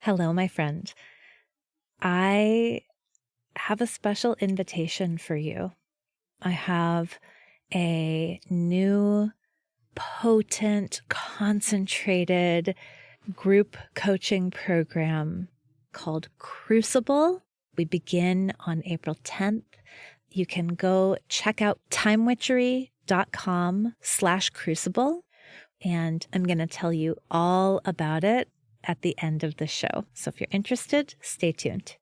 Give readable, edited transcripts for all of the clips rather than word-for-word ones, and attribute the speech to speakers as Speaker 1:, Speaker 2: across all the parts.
Speaker 1: Hello, my friend. I have a special invitation for you. I have a new, potent, concentrated group coaching program called Crucible. We begin on April 10th. You can go check out timewitchery.com/crucible, and I'm going to tell you all about it at the end of the show. So if you're interested, stay tuned.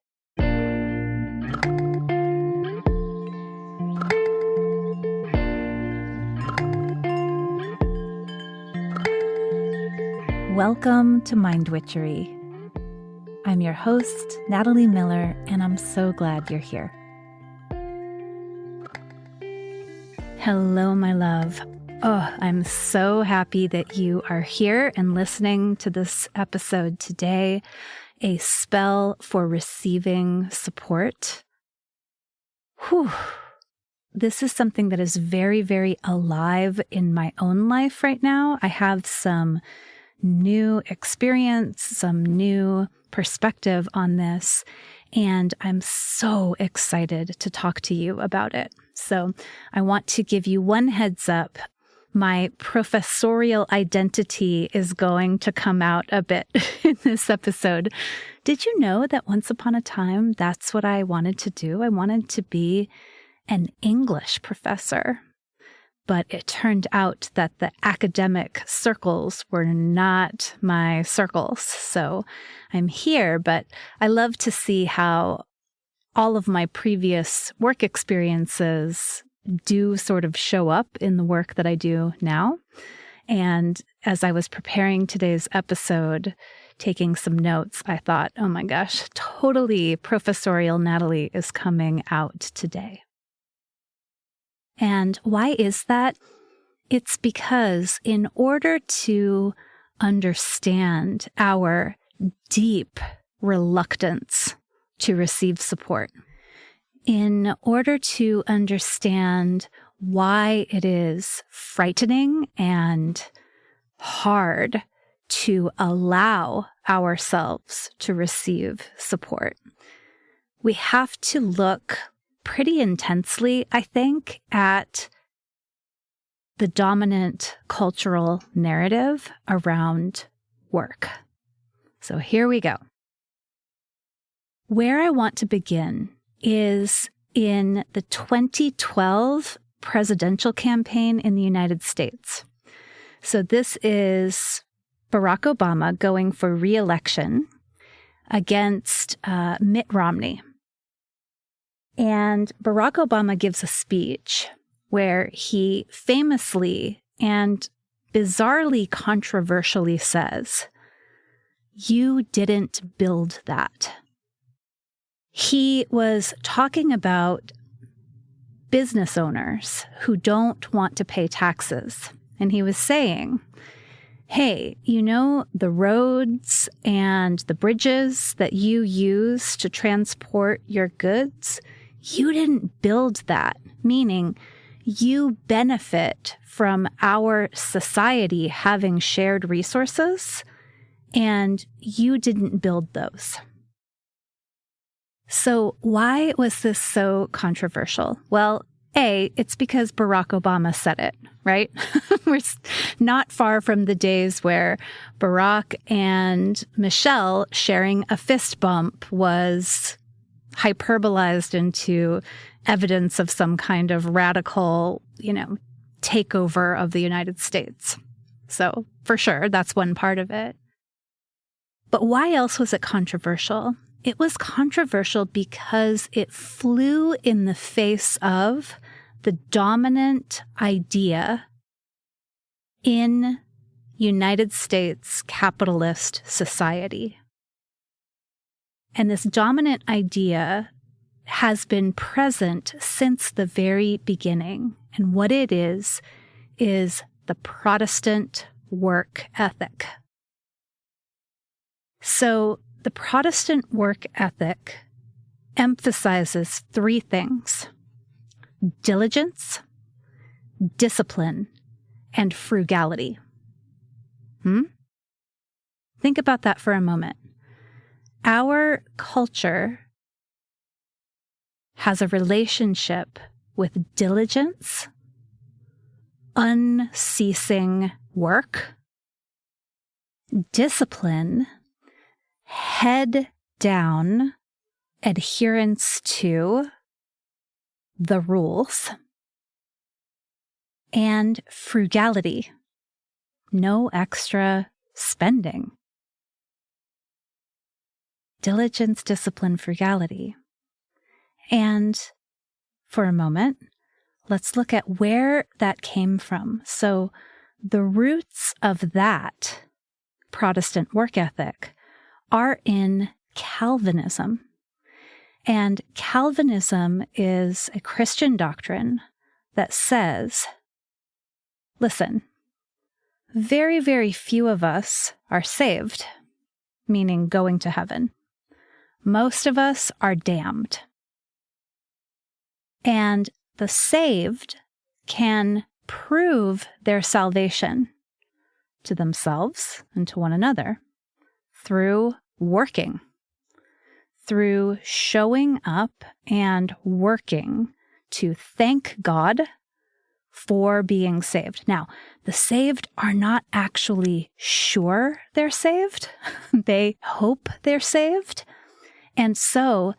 Speaker 1: Welcome to Mind Witchery. I'm your host, Natalie Miller, and I'm so glad you're here. Hello, my love. Oh, I'm so happy that you are here and listening to this episode today, a spell for receiving support. Whew. This is something that is very, very alive in my own life right now. I have some new experience, some new perspective on this, and I'm so excited to talk to you about it. So I want to give you one heads up. My professorial identity is going to come out a bit in this episode. Did you know that once upon a time, that's what I wanted to do? I wanted to be an English professor. But it turned out that the academic circles were not my circles. So I'm here, but I love to see how all of my previous work experiences do sort of show up in the work that I do now. And as I was preparing today's episode, taking some notes, I thought, oh my gosh, totally professorial Natalie is coming out today. And why is that? It's because in order to understand our deep reluctance to receive support, in order to understand why it is frightening and hard to allow ourselves to receive support, we have to look pretty intensely, I think, at the dominant cultural narrative around work. So here we go. Where I want to begin is in the 2012 presidential campaign in the United States. So this is Barack Obama going for re-election against Mitt Romney. And Barack Obama gives a speech where he famously and bizarrely controversially says, "You didn't build that." He was talking about business owners who don't want to pay taxes. And he was saying, hey, you know, the roads and the bridges that you use to transport your goods, you didn't build that, meaning you benefit from our society having shared resources, and you didn't build those. So why was this so controversial? Well, A, it's because Barack Obama said it, right? We're not far from the days where Barack and Michelle sharing a fist bump was hyperbolized into evidence of some kind of radical, takeover of the United States. So for sure, that's one part of it. But why else was it controversial? It was controversial because it flew in the face of the dominant idea in United States capitalist society. And this dominant idea has been present since the very beginning. And what it is the Protestant work ethic. So the Protestant work ethic emphasizes three things: diligence, discipline, and frugality. Think about that for a moment. our culture has a relationship with diligence, unceasing work, discipline, head down adherence to the rules, and frugality, no extra spending. Diligence, discipline, frugality. And for a moment, let's look at where that came from. So the roots of that Protestant work ethic are in Calvinism. And Calvinism is a Christian doctrine that says, listen, very, very few of us are saved, meaning going to heaven. Most of us are damned. And the saved can prove their salvation to themselves and to one another through working, through showing up and working to thank God for being saved. Now, the saved are not actually sure they're saved. They hope they're saved. And so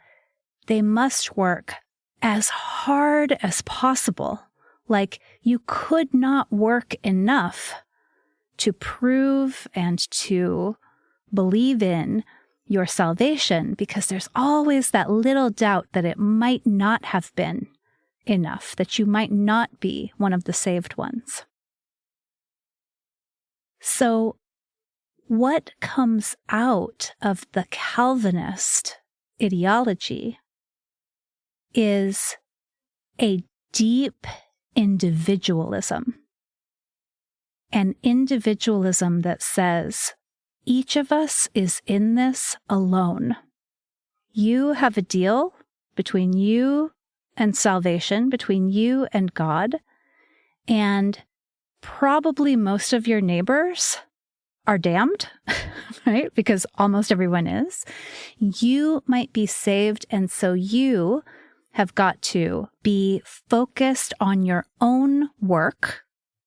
Speaker 1: they must work as hard as possible. Like you could not work enough to prove and to believe in your salvation, because there's always that little doubt that it might not have been enough, that you might not be one of the saved ones. So what comes out of the Calvinist ideology is a deep individualism. An individualism that says, each of us is in this alone. You have a deal between you and salvation, between you and God, and probably most of your neighbors are damned, right? Because almost everyone is. You might be saved, and so you have got to be focused on your own work,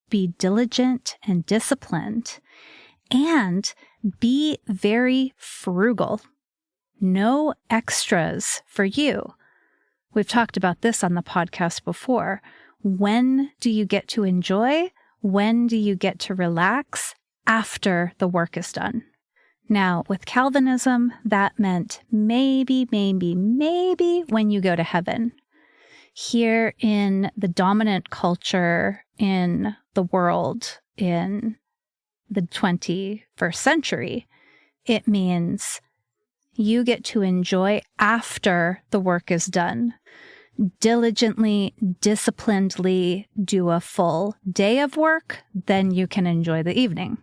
Speaker 1: be diligent and disciplined, and be very frugal. No extras for you. We've talked about this on the podcast before. When do you get to enjoy? When do you get to relax? After the work is done. Now, with Calvinism, that meant maybe when you go to heaven. Here in the dominant culture in the world in the 21st century, it means you get to enjoy after the work is done. Diligently, disciplinedly do a full day of work, then you can enjoy the evening.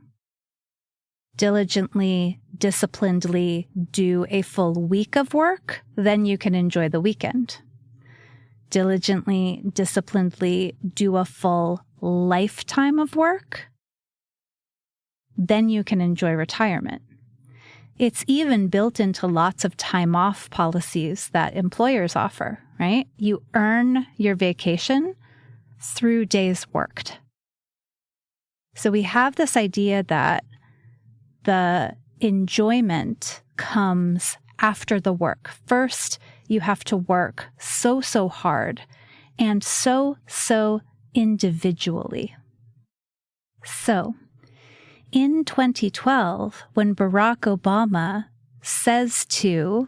Speaker 1: Diligently, disciplinedly do a full week of work, then you can enjoy the weekend. Diligently, disciplinedly do a full lifetime of work, then you can enjoy retirement. It's even built into lots of time off policies that employers offer, right? You earn your vacation through days worked. So we have this idea that the enjoyment comes after the work. First, you have to work so hard and so individually. So, in 2012, when Barack Obama says to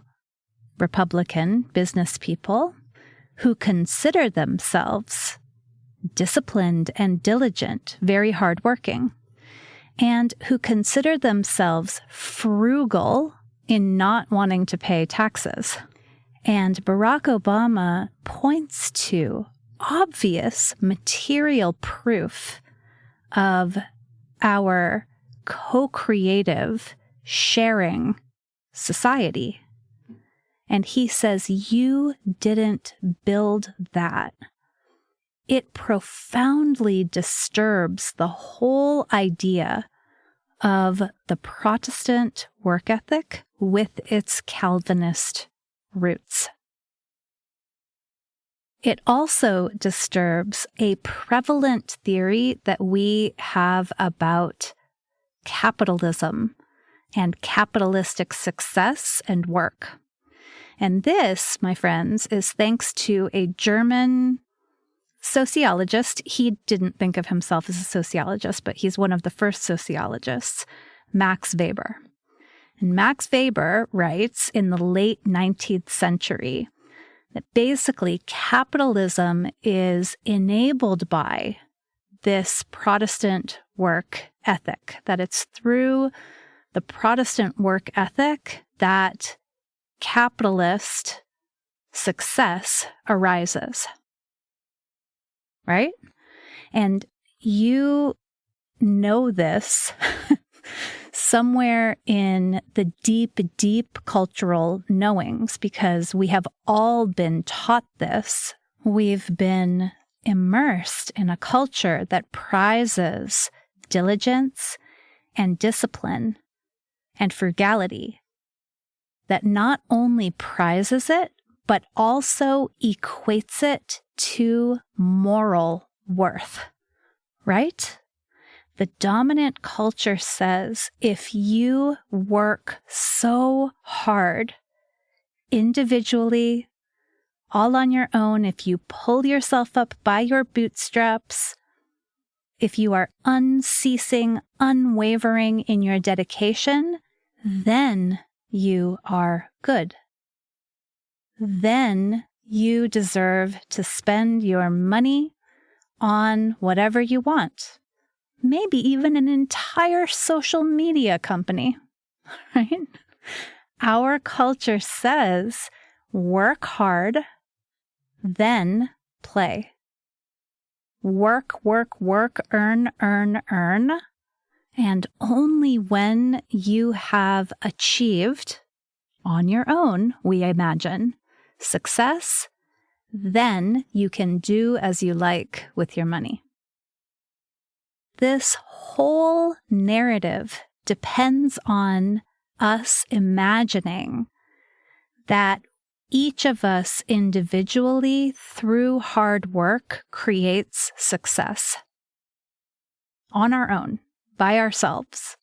Speaker 1: Republican business people who consider themselves disciplined and diligent, very hardworking, and who consider themselves frugal in not wanting to pay taxes. And Barack Obama points to obvious material proof of our co-creative, sharing society. And he says, you didn't build that. It profoundly disturbs the whole idea of the Protestant work ethic with its Calvinist roots. It also disturbs a prevalent theory that we have about capitalism and capitalistic success and work. And this, my friends, is thanks to a German sociologist. He didn't think of himself as a sociologist, but he's one of the first sociologists, Max Weber. And Max Weber writes in the late 19th century that basically capitalism is enabled by this Protestant work ethic, that it's through the Protestant work ethic that capitalist success arises. Right? And you know this somewhere in the deep, deep cultural knowings, because we have all been taught this. We've been immersed in a culture that prizes diligence and discipline and frugality, that not only prizes it, but also equates it to moral worth, right? The dominant culture says if you work so hard, individually, all on your own, if you pull yourself up by your bootstraps, if you are unceasing, unwavering in your dedication, then you are good. Then you deserve to spend your money on whatever you want. Maybe even an entire social media company, right? Our culture says work hard, then play. Work, work, work, earn, earn, earn. And only when you have achieved, on your own, we imagine, success, then you can do as you like with your money. This whole narrative depends on us imagining that each of us individually, through hard work, creates success on our own, by ourselves.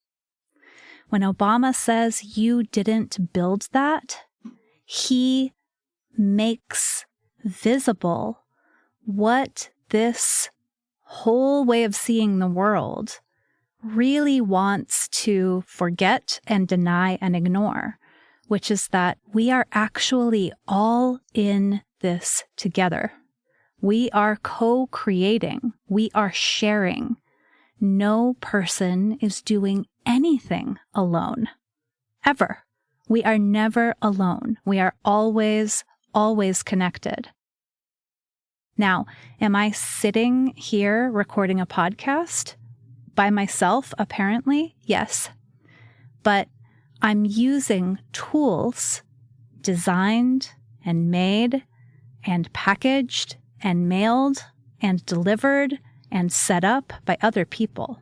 Speaker 1: When Obama says you didn't build that, he makes visible what this whole way of seeing the world really wants to forget and deny and ignore, which is that we are actually all in this together. We are co-creating. We are sharing. No person is doing anything alone, ever. We are never alone. We are always, always connected. Now, am I sitting here recording a podcast by myself? Apparently, yes. But I'm using tools designed and made and packaged and mailed and delivered and set up by other people.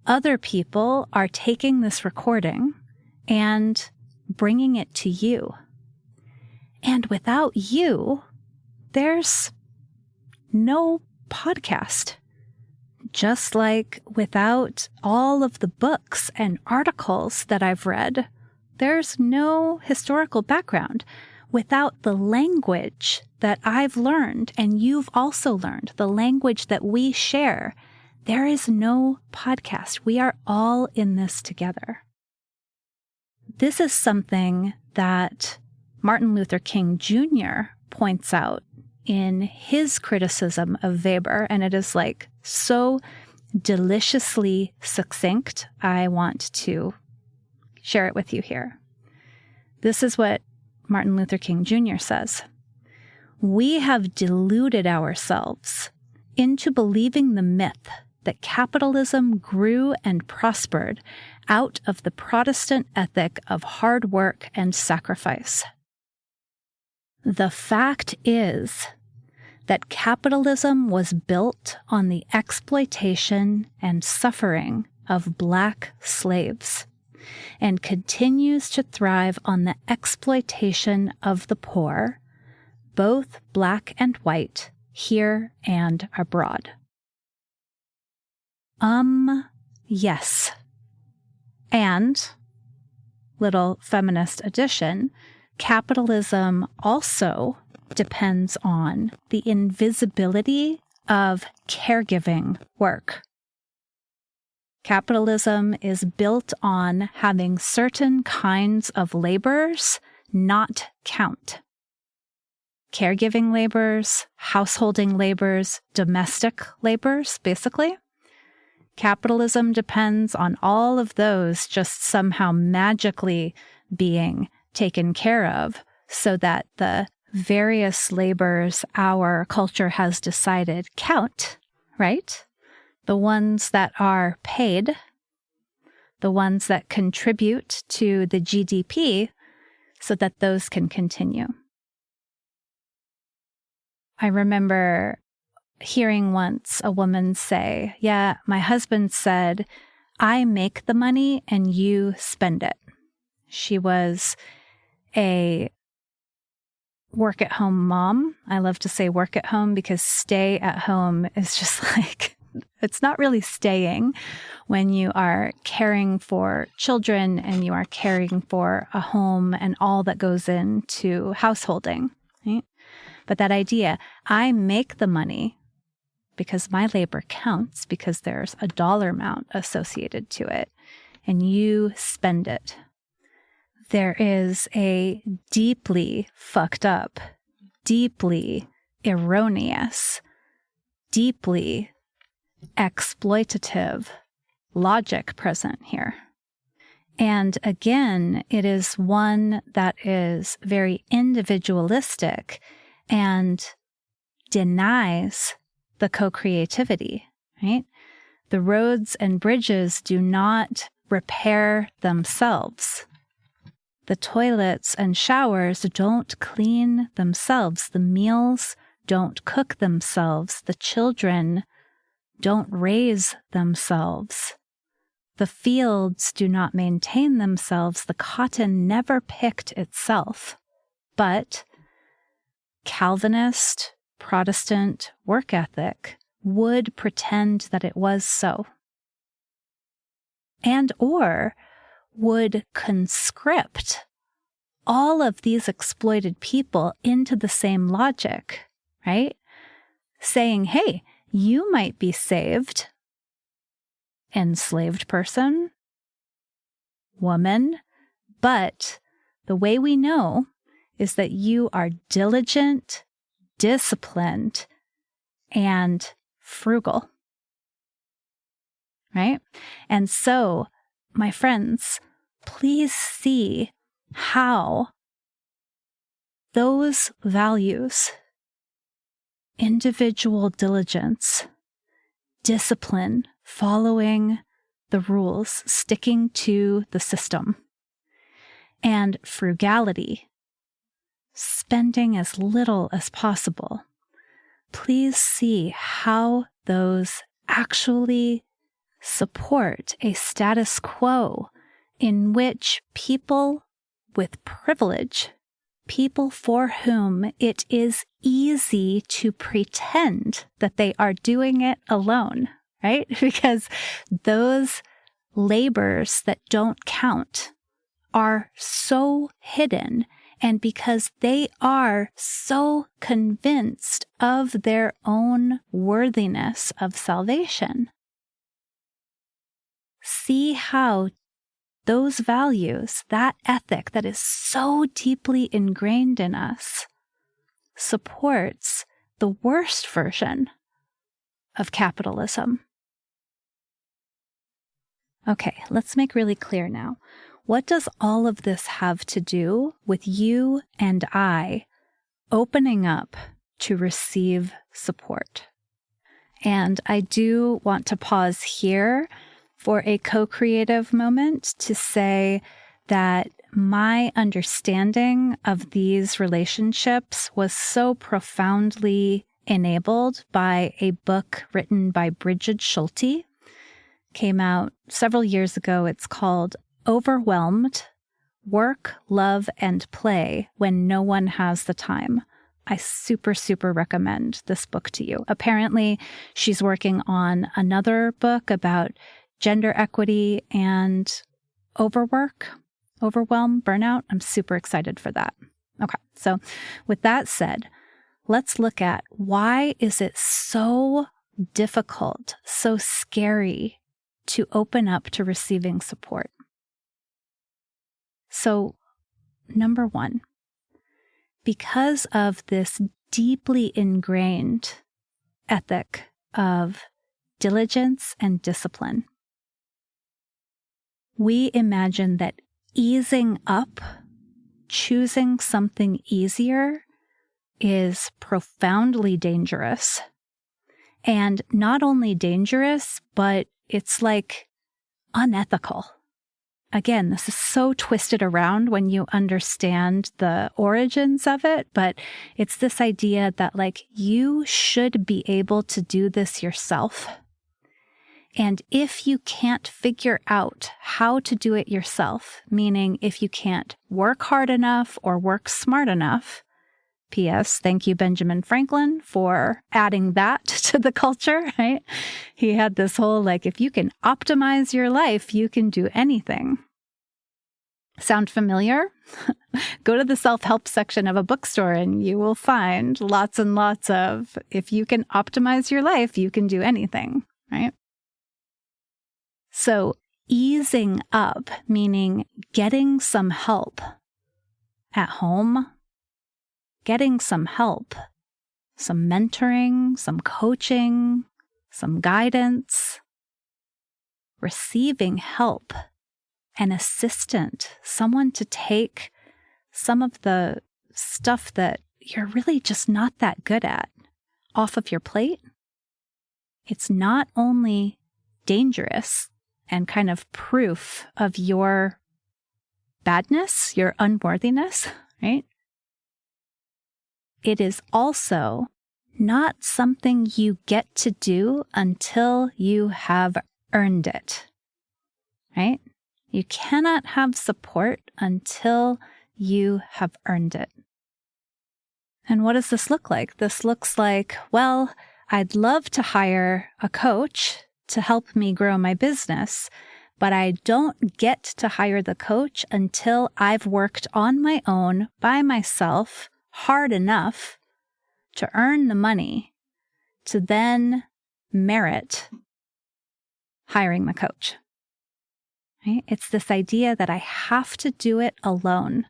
Speaker 1: Other people are taking this recording and bringing it to you. And without you, there's no podcast. Just like without all of the books and articles that I've read, there's no historical background. Without the language that I've learned and you've also learned, the language that we share, there is no podcast. We are all in this together. This is something that Martin Luther King Jr. points out in his criticism of Weber, and it is like so deliciously succinct. I want to share it with you here. This is what Martin Luther King Jr. says. We have deluded ourselves into believing the myth that capitalism grew and prospered out of the Protestant ethic of hard work and sacrifice. The fact is that capitalism was built on the exploitation and suffering of Black slaves and continues to thrive on the exploitation of the poor, both Black and white, here and abroad. Yes. And, little feminist addition, capitalism also depends on the invisibility of caregiving work. Capitalism is built on having certain kinds of labors not count. Caregiving labors, householding labors, domestic labors, basically. Capitalism depends on all of those just somehow magically being taken care of so that the various labors our culture has decided count, right? The ones that are paid, the ones that contribute to the GDP, so that those can continue. I remember hearing once a woman say, yeah, my husband said, I make the money and you spend it. She was a work-at-home mom. I love to say work at home because stay at home is just like, it's not really staying when you are caring for children and you are caring for a home and all that goes into householding, right? But that idea, I make the money because my labor counts, because there's a dollar amount associated to it, and you spend it. There is a deeply fucked up, deeply erroneous, deeply exploitative logic present here. And again, it is one that is very individualistic and denies the co-creativity, right? The roads and bridges do not repair themselves. The toilets and showers don't clean themselves. The meals don't cook themselves. The children don't raise themselves. The fields do not maintain themselves. The cotton never picked itself. But Calvinist, Protestant work ethic would pretend that it was so. And or would conscript all of these exploited people into the same logic, right? Saying, hey, you might be saved, enslaved person, woman, but the way we know is that you are diligent, disciplined, and frugal, right? And so, my friends, please see how those values, individual diligence, discipline, following the rules, sticking to the system, and frugality, spending as little as possible, please see how those actually support a status quo in which people with privilege, people for whom it is easy to pretend that they are doing it alone, right? Because those labors that don't count are so hidden, and because they are so convinced of their own worthiness of salvation. See how those values, that ethic that is so deeply ingrained in us, supports the worst version of capitalism. Okay, let's make really clear now. What does all of this have to do with you and I opening up to receive support? And I do want to pause here for a co-creative moment to say that my understanding of these relationships was so profoundly enabled by a book written by Bridget Schulte came out several years ago. It's called Overwhelmed: Work, Love, and Play When No One Has the Time. I super, super recommend this book to you. Apparently, she's working on another book about gender equity and overwhelm, burnout. I'm super excited for that. Okay, so with that said, let's look at why is it so difficult, so scary to open up to receiving support. So, number one, because of this deeply ingrained ethic of diligence and discipline, we imagine that easing up, choosing something easier, is profoundly dangerous. And not only dangerous, but it's like unethical. Again, this is so twisted around when you understand the origins of it, but it's this idea that like you should be able to do this yourself. And if you can't figure out how to do it yourself, meaning if you can't work hard enough or work smart enough, P.S. Thank you, Benjamin Franklin, for adding that to the culture, right? He had this whole, like, if you can optimize your life, you can do anything. Sound familiar? Go to the self-help section of a bookstore and you will find lots and lots of, if you can optimize your life, you can do anything, right? So easing up, meaning getting some help at home, getting some help, some mentoring, some coaching, some guidance, receiving help, an assistant, someone to take some of the stuff that you're really just not that good at off of your plate. It's not only dangerous and kind of proof of your badness, your unworthiness, right? It is also not something you get to do until you have earned it, right? You cannot have support until you have earned it. And what does this look like? This looks like, well, I'd love to hire a coach to help me grow my business, but I don't get to hire the coach until I've worked on my own by myself hard enough to earn the money to then merit hiring the coach. Right? It's this idea that I have to do it alone.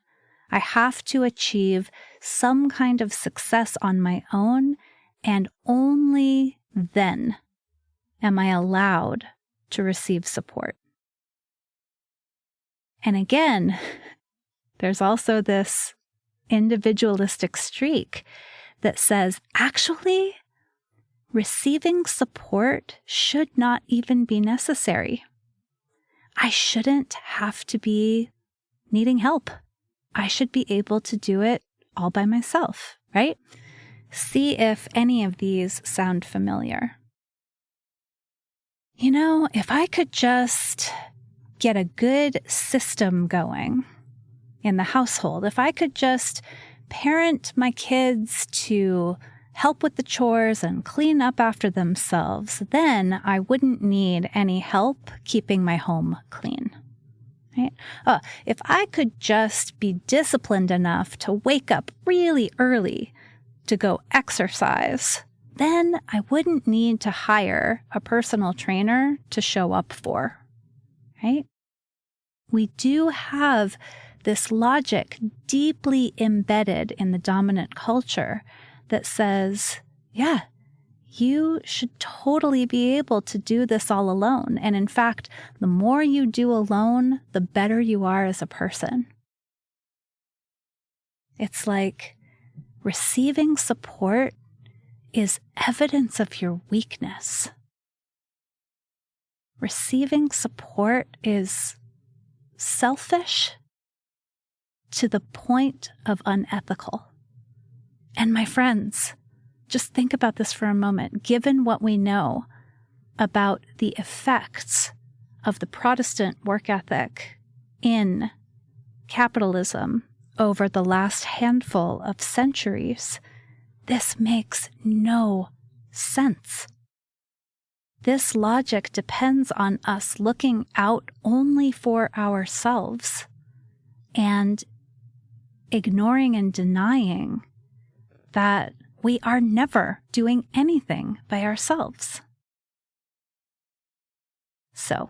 Speaker 1: I have to achieve some kind of success on my own, and only then am I allowed to receive support. And again, there's also this individualistic streak that says, actually, receiving support should not even be necessary. I shouldn't have to be needing help. I should be able to do it all by myself, right? See if any of these sound familiar. You know, if I could just get a good system going in the household, if I could just parent my kids to help with the chores and clean up after themselves, then I wouldn't need any help keeping my home clean. Right? If I could just be disciplined enough to wake up really early to go exercise, then I wouldn't need to hire a personal trainer to show up for. Right? We do have this logic deeply embedded in the dominant culture that says, yeah, you should totally be able to do this all alone. And in fact, the more you do alone, the better you are as a person. It's like receiving support is evidence of your weakness. Receiving support is selfish to the point of unethical. And my friends, just think about this for a moment. Given what we know about the effects of the Protestant work ethic in capitalism over the last handful of centuries, this makes no sense. This logic depends on us looking out only for ourselves and ignoring and denying that we are never doing anything by ourselves. So,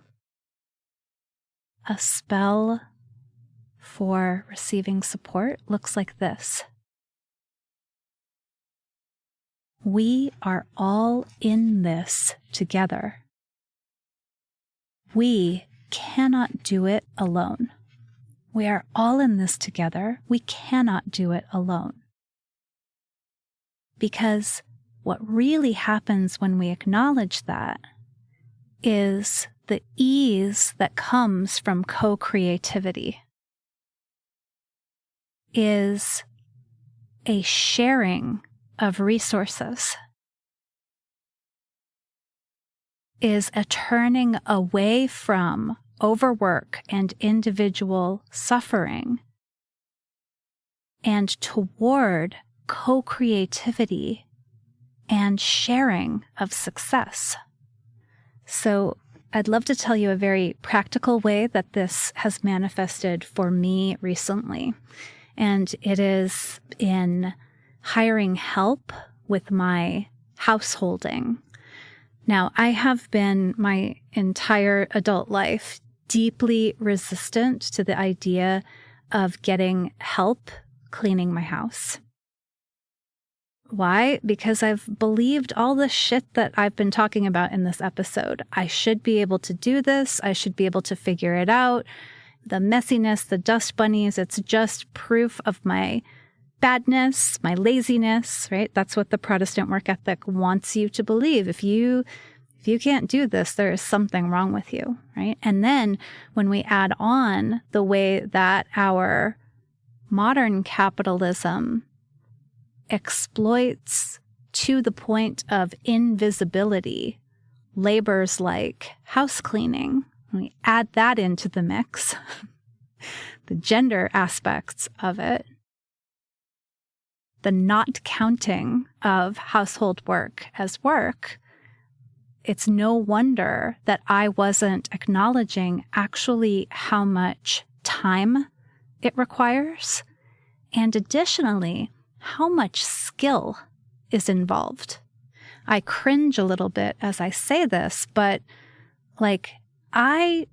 Speaker 1: a spell for receiving support looks like this. We are all in this together. We cannot do it alone. We are all in this together. We cannot do it alone. Because what really happens when we acknowledge that is the ease that comes from co-creativity, is a sharing of resources, is a turning away from overwork and individual suffering and toward co-creativity and sharing of success. So I'd love to tell you a very practical way that this has manifested for me recently. And it is in hiring help with my householding. Now, I have been my entire adult life deeply resistant to the idea of getting help cleaning my house. Why? Because I've believed all the shit that I've been talking about in this episode. I should be able to do this. I should be able to figure it out. The messiness, the dust bunnies, it's just proof of my badness, my laziness, right? That's what the Protestant work ethic wants you to believe. If you can't do this, there is something wrong with you, right? And then when we add on the way that our modern capitalism exploits to the point of invisibility labors like house cleaning, when we add that into the mix, the gender aspects of it, the not counting of household work as work, it's no wonder that I wasn't acknowledging actually how much time it requires, and additionally, how much skill is involved. I cringe a little bit as I say this, but I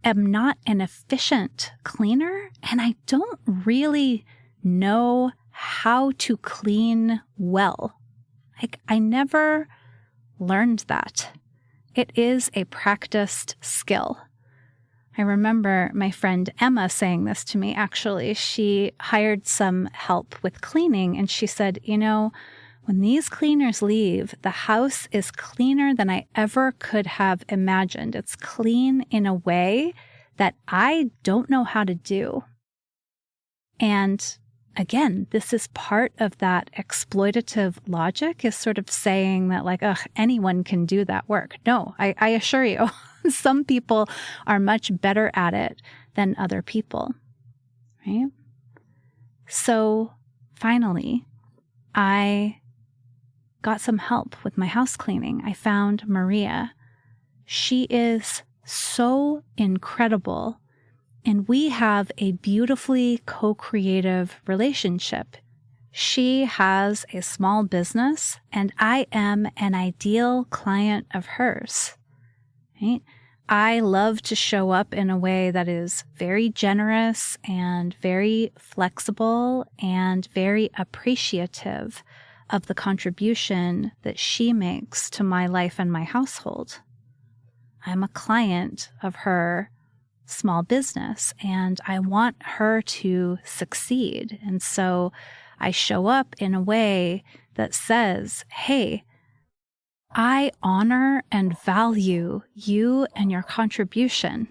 Speaker 1: am not an efficient cleaner, and I don't really know how to clean well. I never learned that. It is a practiced skill. I remember my friend Emma saying this to me, actually. She hired some help with cleaning, and she said, when these cleaners leave, the house is cleaner than I ever could have imagined. It's clean in a way that I don't know how to do. And again, this is part of that exploitative logic, is sort of saying that anyone can do that work. No, I assure you, some people are much better at it than other people, right? So finally, I got some help with my house cleaning. I found Maria. She is so incredible. And we have a beautifully co-creative relationship. She has a small business, and I am an ideal client of hers. Right? I love to show up in a way that is very generous and very flexible and very appreciative of the contribution that she makes to my life and my household. I'm a client of her small business, and I want her to succeed. And so I show up in a way that says, hey, I honor and value you and your contribution.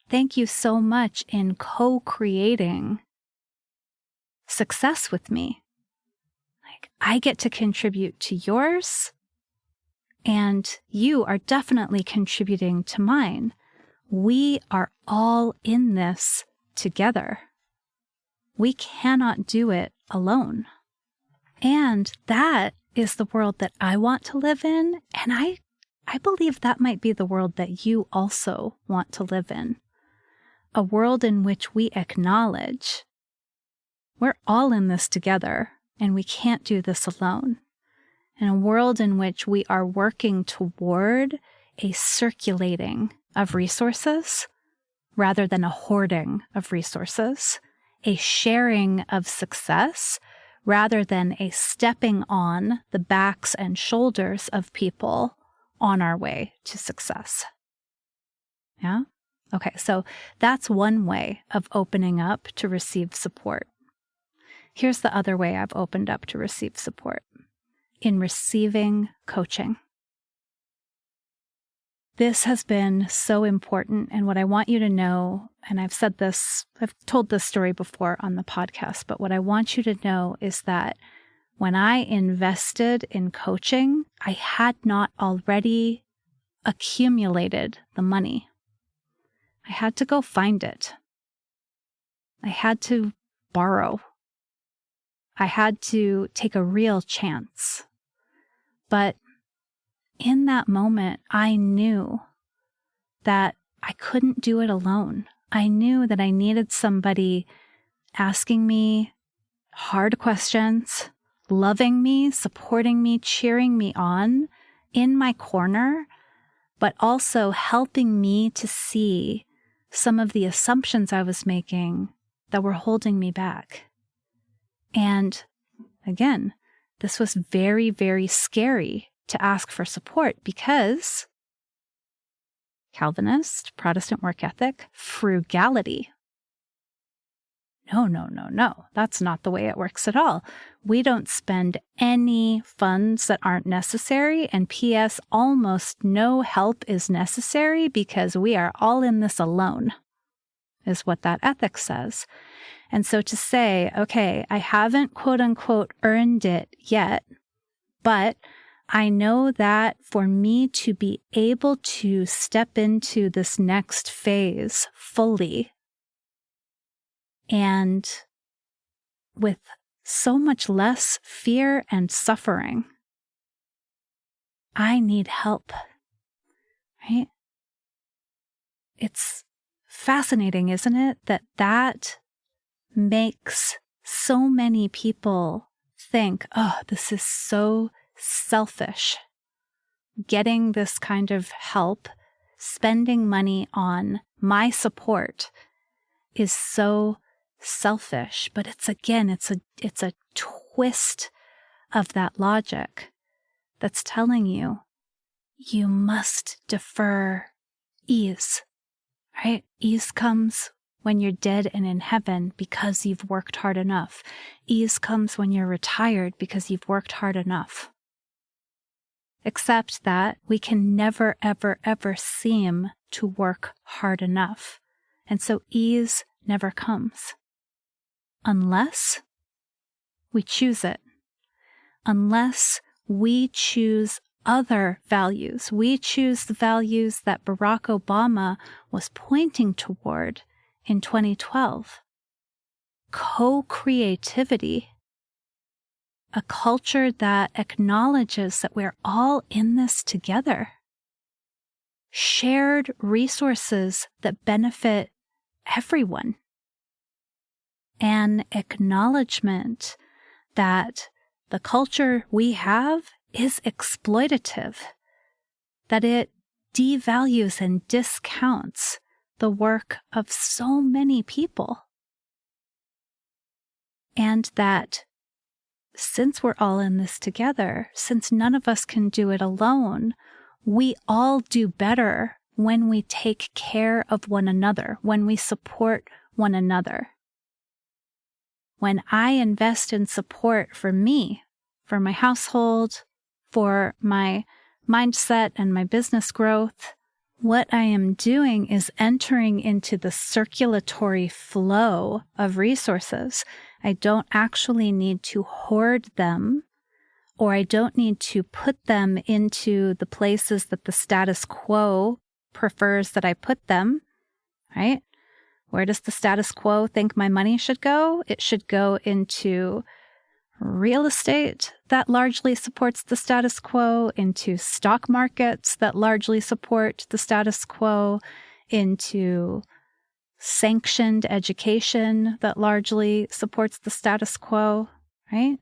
Speaker 1: Thank you so much in co-creating success with me. I get to contribute to yours, and you are definitely contributing to mine. We are all in this together. We cannot do it alone. And that is the world that I want to live in. And I believe that might be the world that you also want to live in. A world in which we acknowledge we're all in this together and we can't do this alone. In a world in which we are working toward a circulating of resources rather than a hoarding of resources, a sharing of success rather than a stepping on the backs and shoulders of people on our way to success. Yeah? Okay, so that's one way of opening up to receive support. Here's the other way I've opened up to receive support. In receiving coaching. This has been so important, and what I want you to know, and I've told this story before on the podcast, but what I want you to know is that when I invested in coaching, I had not already accumulated the money. I had to go find it. I had to borrow. I had to take a real chance. But in that moment, I knew that I couldn't do it alone. I knew that I needed somebody asking me hard questions, loving me, supporting me, cheering me on in my corner, but also helping me to see some of the assumptions I was making that were holding me back. And again, this was very, very scary to ask for support because Calvinist, Protestant work ethic, frugality. No. That's not the way it works at all. We don't spend any funds that aren't necessary, and P.S., almost no help is necessary because we are all in this alone, is what that ethic says. And so to say, okay, I haven't quote unquote earned it yet, but I know that for me to be able to step into this next phase fully and with so much less fear and suffering, I need help, right? It's fascinating, isn't it, that makes so many people think, oh, this is so selfish. Getting this kind of help, spending money on my support is so selfish. But it's a twist of that logic that's telling you, you must defer ease, right? Ease comes when you're dead and in heaven because you've worked hard enough. Ease comes when you're retired because you've worked hard enough. Except that we can never, ever, ever seem to work hard enough. And so ease never comes. Unless we choose it. Unless we choose other values. We choose the values that Barack Obama was pointing toward in 2012. Co-creativity. A culture that acknowledges that we're all in this together. Shared resources that benefit everyone. An acknowledgement that the culture we have is exploitative, that it devalues and discounts the work of so many people, and that since we're all in this together, since none of us can do it alone, we all do better when we take care of one another, when we support one another. When I invest in support for me, for my household, for my mindset and my business growth, what I am doing is entering into the circulatory flow of resources. I don't actually need to hoard them, or I don't need to put them into the places that the status quo prefers that I put them, right? Where does the status quo think my money should go? It should go into real estate that largely supports the status quo, into stock markets that largely support the status quo, into sanctioned education that largely supports the status quo, right?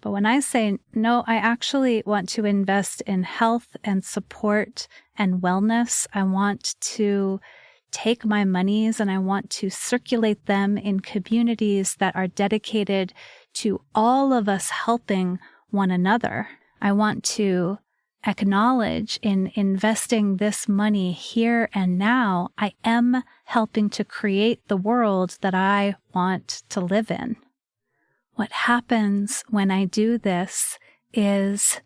Speaker 1: But when I say, no, I actually want to invest in health and support and wellness, I want to take my monies and I want to circulate them in communities that are dedicated to all of us helping one another. I want to acknowledge in investing this money here and now, I am helping to create the world that I want to live in. What happens when I do this is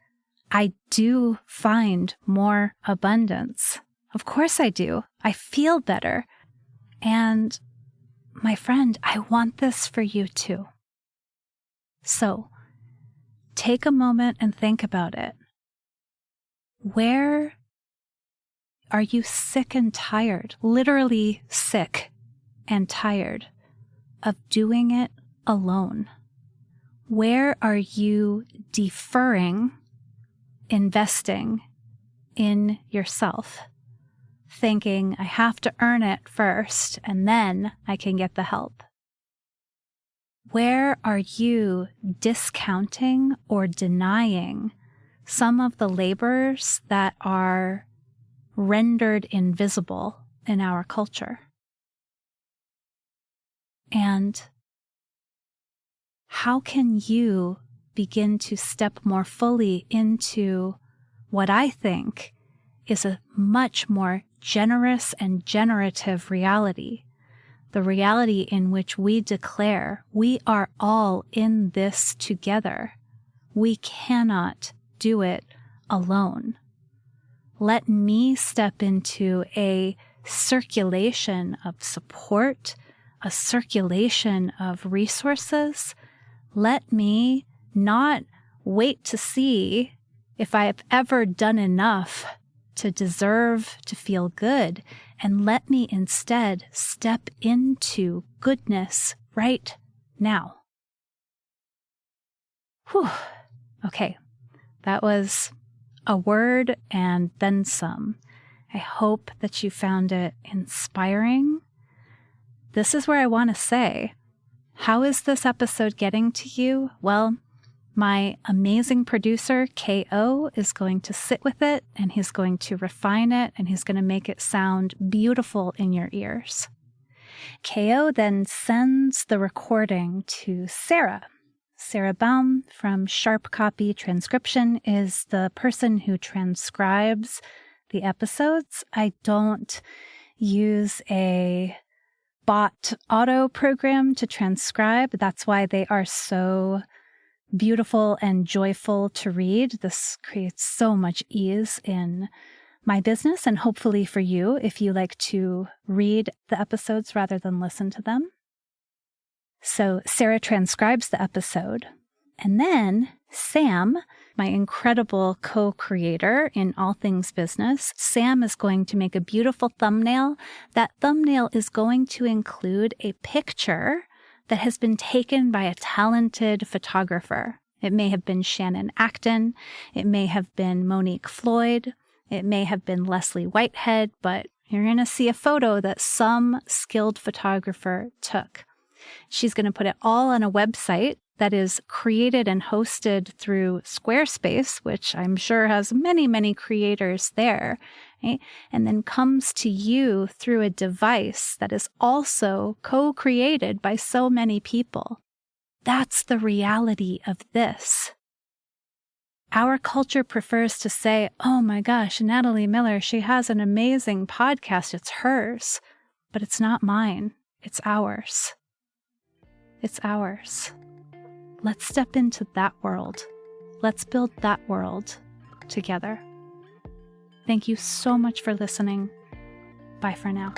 Speaker 1: I do find more abundance. Of course I do. I feel better. And my friend, I want this for you too. So take a moment and think about it. Where are you sick and tired, literally sick and tired of doing it alone? Where are you deferring investing in yourself, thinking I have to earn it first and then I can get the help? Where are you discounting or denying some of the labors that are rendered invisible in our culture? And how can you begin to step more fully into what I think is a much more generous and generative reality, the reality in which we declare we are all in this together. We cannot do it alone. Let me step into a circulation of support, a circulation of resources. Let me not wait to see if I have ever done enough to deserve to feel good, and let me instead step into goodness right now. Whew. Okay, that was a word and then some. I hope that you found it inspiring. This is where I want to say, how is this episode getting to you? Well, my amazing producer, K.O., is going to sit with it, and he's going to refine it, and he's going to make it sound beautiful in your ears. K.O. then sends the recording to Sarah. Sarah Baum from Sharp Copy Transcription is the person who transcribes the episodes. I don't use a bot auto program to transcribe. That's why they are so beautiful and joyful to read. This creates so much ease in my business, and hopefully for you if you like to read the episodes rather than listen to them. So Sarah transcribes the episode, and then Sam, my incredible co-creator in all things business, Sam is going to make a beautiful thumbnail. That thumbnail is going to include a picture that has been taken by a talented photographer. It may have been Shannon Acton. It may have been Monique Floyd. It may have been Leslie Whitehead, but you're going to see a photo that some skilled photographer took. She's going to put it all on a website that is created and hosted through Squarespace, which I'm sure has many, many creators there, right? And then comes to you through a device that is also co-created by so many people. That's the reality of this. Our culture prefers to say, oh my gosh, Natalie Miller, she has an amazing podcast. It's hers, but it's not mine. It's ours. It's ours. Let's step into that world. Let's build that world together. Thank you so much for listening. Bye for now.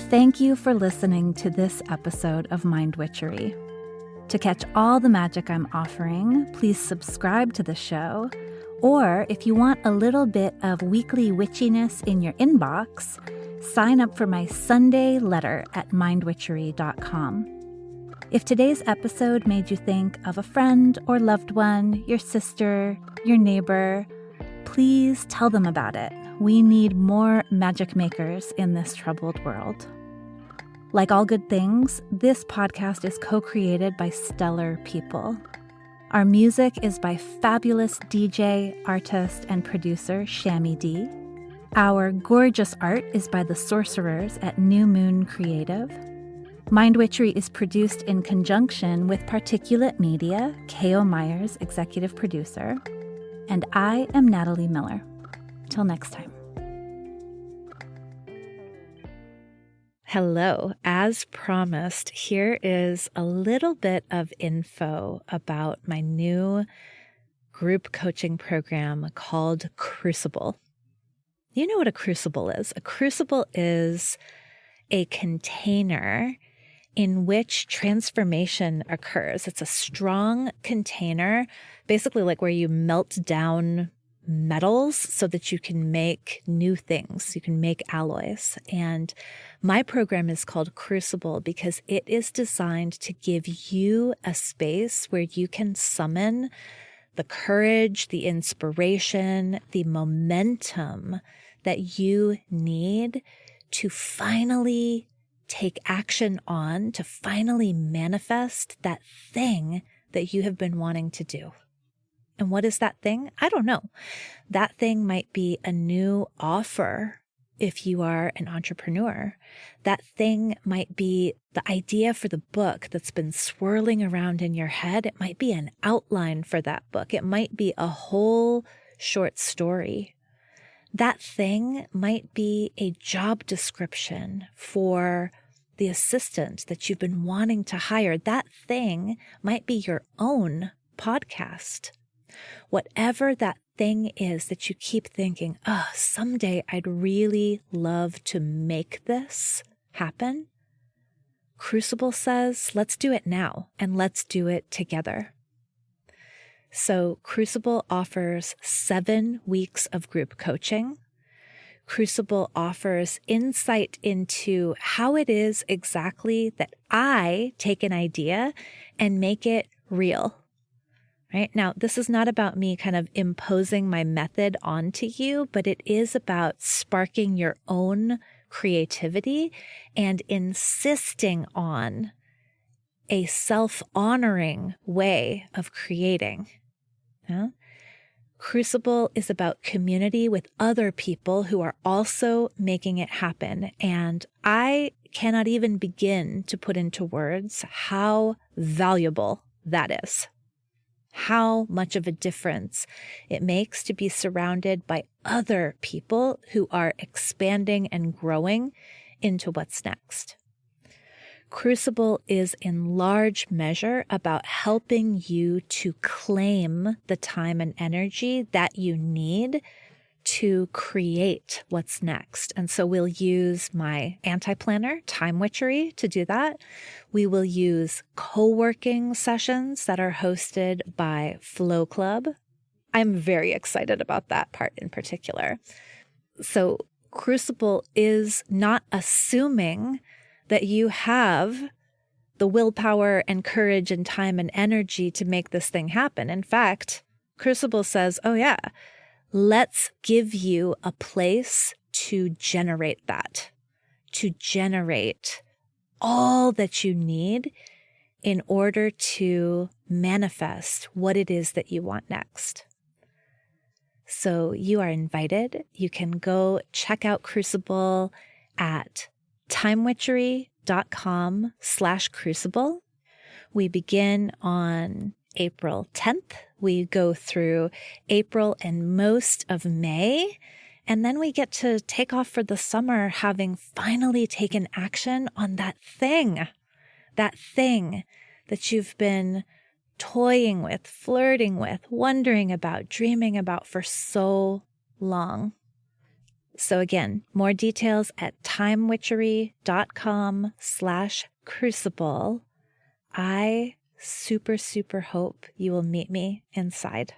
Speaker 1: Thank you for listening to this episode of Mind Witchery. To catch all the magic I'm offering, please subscribe to the show. Or if you want a little bit of weekly witchiness in your inbox, sign up for my Sunday letter at mindwitchery.com. If today's episode made you think of a friend or loved one, your sister, your neighbor, please tell them about it. We need more magic makers in this troubled world. Like all good things, this podcast is co-created by stellar people. Our music is by fabulous DJ, artist, and producer Shammy D. Our gorgeous art is by the sorcerers at New Moon Creative. Mind Witchery is produced in conjunction with Particulate Media, K.O. Myers, executive producer. And I am Natalie Miller. Till next time. Hello. As promised, here is a little bit of info about my new group coaching program called Crucible. You know what a crucible is. A crucible is a container in which transformation occurs. It's a strong container, basically like where you melt down metals so that you can make new things. You can make alloys. And my program is called Crucible because it is designed to give you a space where you can summon the courage, the inspiration, the momentum that you need to finally take action on, to finally manifest that thing that you have been wanting to do. And what is that thing? I don't know. That thing might be a new offer if you are an entrepreneur. That thing might be the idea for the book that's been swirling around in your head. It might be an outline for that book. It might be a whole short story. That thing might be a job description for the assistant that you've been wanting to hire. That thing might be your own podcast. Whatever that thing is that you keep thinking, oh, someday I'd really love to make this happen. Crucible says, let's do it now and let's do it together. So Crucible offers 7 weeks of group coaching. Crucible offers insight into how it is exactly that I take an idea and make it real. Right? Now, this is not about me kind of imposing my method onto you, but it is about sparking your own creativity and insisting on a self-honoring way of creating. Yeah? Crucible is about community with other people who are also making it happen. And I cannot even begin to put into words how valuable that is. How much of a difference it makes to be surrounded by other people who are expanding and growing into what's next. Crucible is in large measure about helping you to claim the time and energy that you need to create what's next. And so we'll use my anti-planner, Time Witchery, to do that. We will use co-working sessions that are hosted by Flow Club. I'm very excited about that part in particular. So Crucible is not assuming that you have the willpower and courage and time and energy to make this thing happen. In fact, Crucible says, oh yeah, let's give you a place to generate that, to generate all that you need in order to manifest what it is that you want next. So you are invited. You can go check out Crucible at timewitchery.com/crucible. We begin on April 10th. We go through April and most of May. And then we get to take off for the summer, having finally taken action on that thing that you've been toying with, flirting with, wondering about, dreaming about for so long. So again, more details at timewitchery.com/crucible. I super hope you will meet me inside.